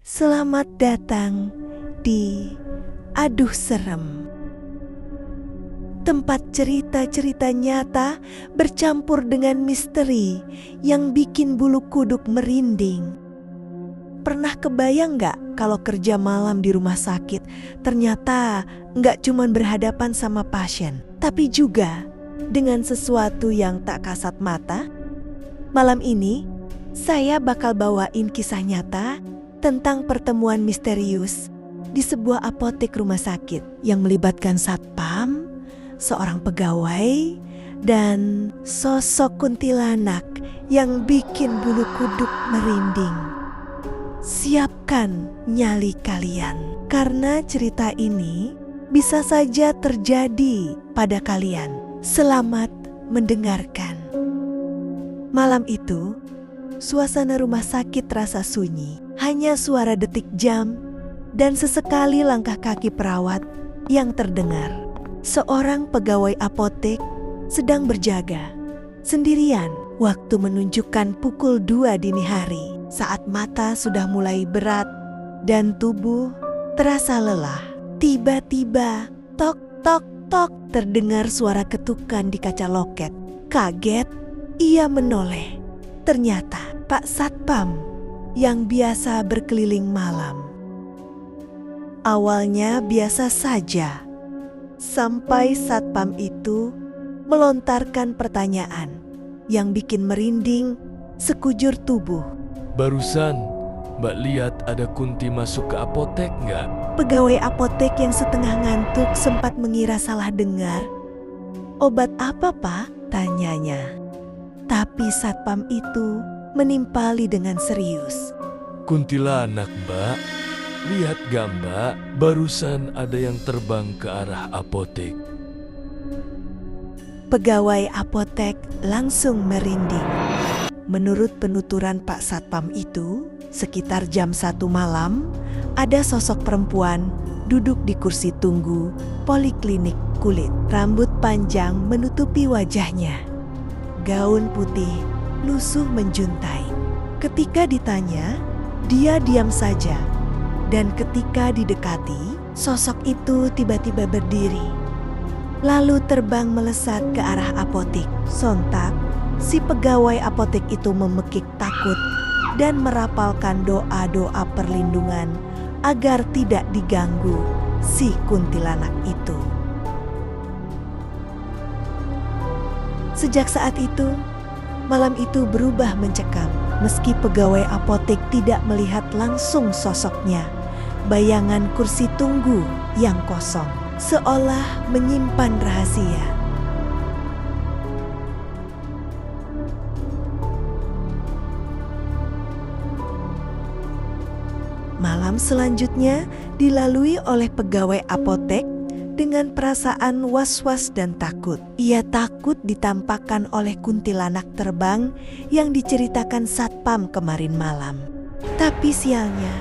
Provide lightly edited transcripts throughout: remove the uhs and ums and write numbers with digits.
Selamat datang di Aduh Serem. Tempat cerita-cerita nyata bercampur dengan misteri yang bikin bulu kuduk merinding. Pernah kebayang gak kalau kerja malam di rumah sakit ternyata gak cuman berhadapan sama pasien, tapi juga dengan sesuatu yang tak kasat mata? Malam ini saya bakal bawain kisah nyata tentang pertemuan misterius di sebuah apotek rumah sakit yang melibatkan satpam, seorang pegawai, dan sosok kuntilanak yang bikin bulu kuduk merinding. Siapkan nyali kalian, karena cerita ini bisa saja terjadi pada kalian. Selamat mendengarkan. Malam itu, suasana rumah sakit terasa sunyi. Hanya suara detik jam dan sesekali langkah kaki perawat yang terdengar. Seorang pegawai apotek sedang berjaga sendirian. Waktu menunjukkan pukul 2 dini hari, saat mata sudah mulai berat dan tubuh terasa lelah. Tiba-tiba tok tok tok terdengar suara ketukan di kaca loket. Kaget, ia menoleh. Ternyata Pak Satpam yang biasa berkeliling malam. Awalnya biasa saja, sampai satpam itu melontarkan pertanyaan yang bikin merinding sekujur tubuh. Barusan Mbak lihat ada Kunti masuk ke apotek nggak? Pegawai apotek yang setengah ngantuk sempat mengira salah dengar. Obat apa, Pak? Tanyanya. Tapi satpam itu menimpali dengan serius. Kuntilanak, Mbak. Lihat gak, Mbak? Barusan ada yang terbang ke arah apotek. Pegawai apotek langsung merinding. Menurut penuturan Pak Satpam itu, sekitar jam 1 malam, ada sosok perempuan duduk di kursi tunggu poliklinik kulit. Rambut panjang menutupi wajahnya. Gaun putih lusuh menjuntai. Ketika ditanya, dia diam saja. Dan ketika didekati, sosok itu tiba-tiba berdiri. Lalu terbang melesat ke arah apotek. Sontak, si pegawai apotek itu memekik takut dan merapalkan doa-doa perlindungan agar tidak diganggu si kuntilanak itu. Sejak saat itu, malam itu berubah mencekam. Meski pegawai apotek tidak melihat langsung sosoknya, bayangan kursi tunggu yang kosong seolah menyimpan rahasia. Malam selanjutnya dilalui oleh pegawai apotek dengan perasaan was-was dan takut. Ia takut ditampakkan oleh kuntilanak terbang yang diceritakan satpam kemarin malam. Tapi sialnya,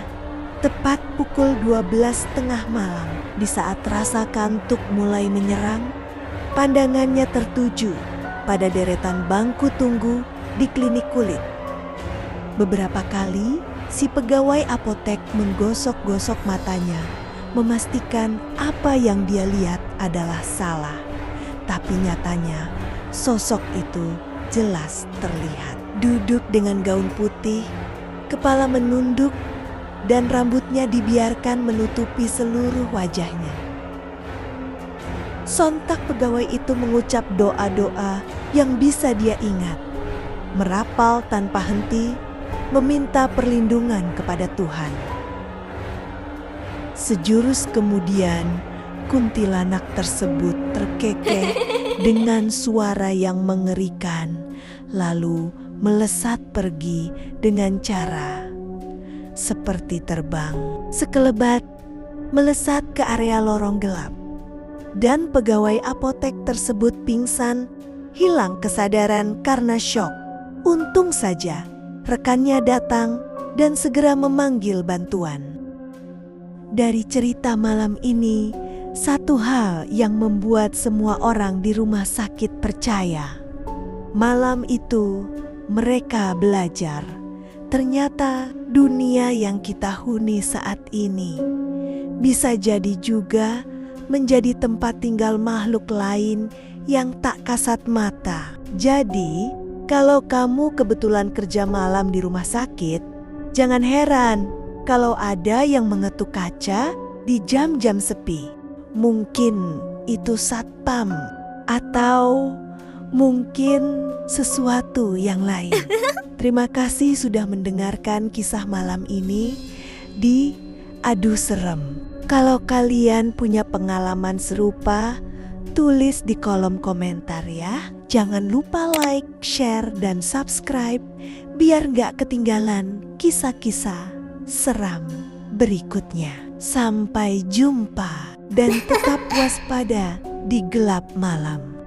tepat pukul 12:30 malam, di saat rasa kantuk mulai menyerang, pandangannya tertuju pada deretan bangku tunggu di klinik kulit. Beberapa kali, si pegawai apotek menggosok-gosok matanya, memastikan apa yang dia lihat adalah salah. Tapi nyatanya sosok itu jelas terlihat. Duduk dengan gaun putih, kepala menunduk, dan rambutnya dibiarkan menutupi seluruh wajahnya. Sontak pegawai itu mengucap doa-doa yang bisa dia ingat. Merapal tanpa henti, meminta perlindungan kepada Tuhan. Sejurus kemudian, kuntilanak tersebut terkekeh dengan suara yang mengerikan, lalu melesat pergi dengan cara seperti terbang. Sekelebat, melesat ke area lorong gelap. Dan pegawai apotek tersebut pingsan, hilang kesadaran karena syok. Untung saja, rekannya datang dan segera memanggil bantuan. Dari cerita malam ini, satu hal yang membuat semua orang di rumah sakit percaya. Malam itu, mereka belajar. Ternyata dunia yang kita huni saat ini bisa jadi juga menjadi tempat tinggal makhluk lain yang tak kasat mata. Jadi, kalau kamu kebetulan kerja malam di rumah sakit, jangan heran kalau ada yang mengetuk kaca di jam-jam sepi. Mungkin itu satpam atau mungkin sesuatu yang lain. Terima kasih sudah mendengarkan kisah malam ini di Aduh Serem. Kalau kalian punya pengalaman serupa, tulis di kolom komentar ya. Jangan lupa like, share, dan subscribe biar gak ketinggalan kisah-kisah seram berikutnya. Sampai jumpa dan tetap waspada di gelap malam.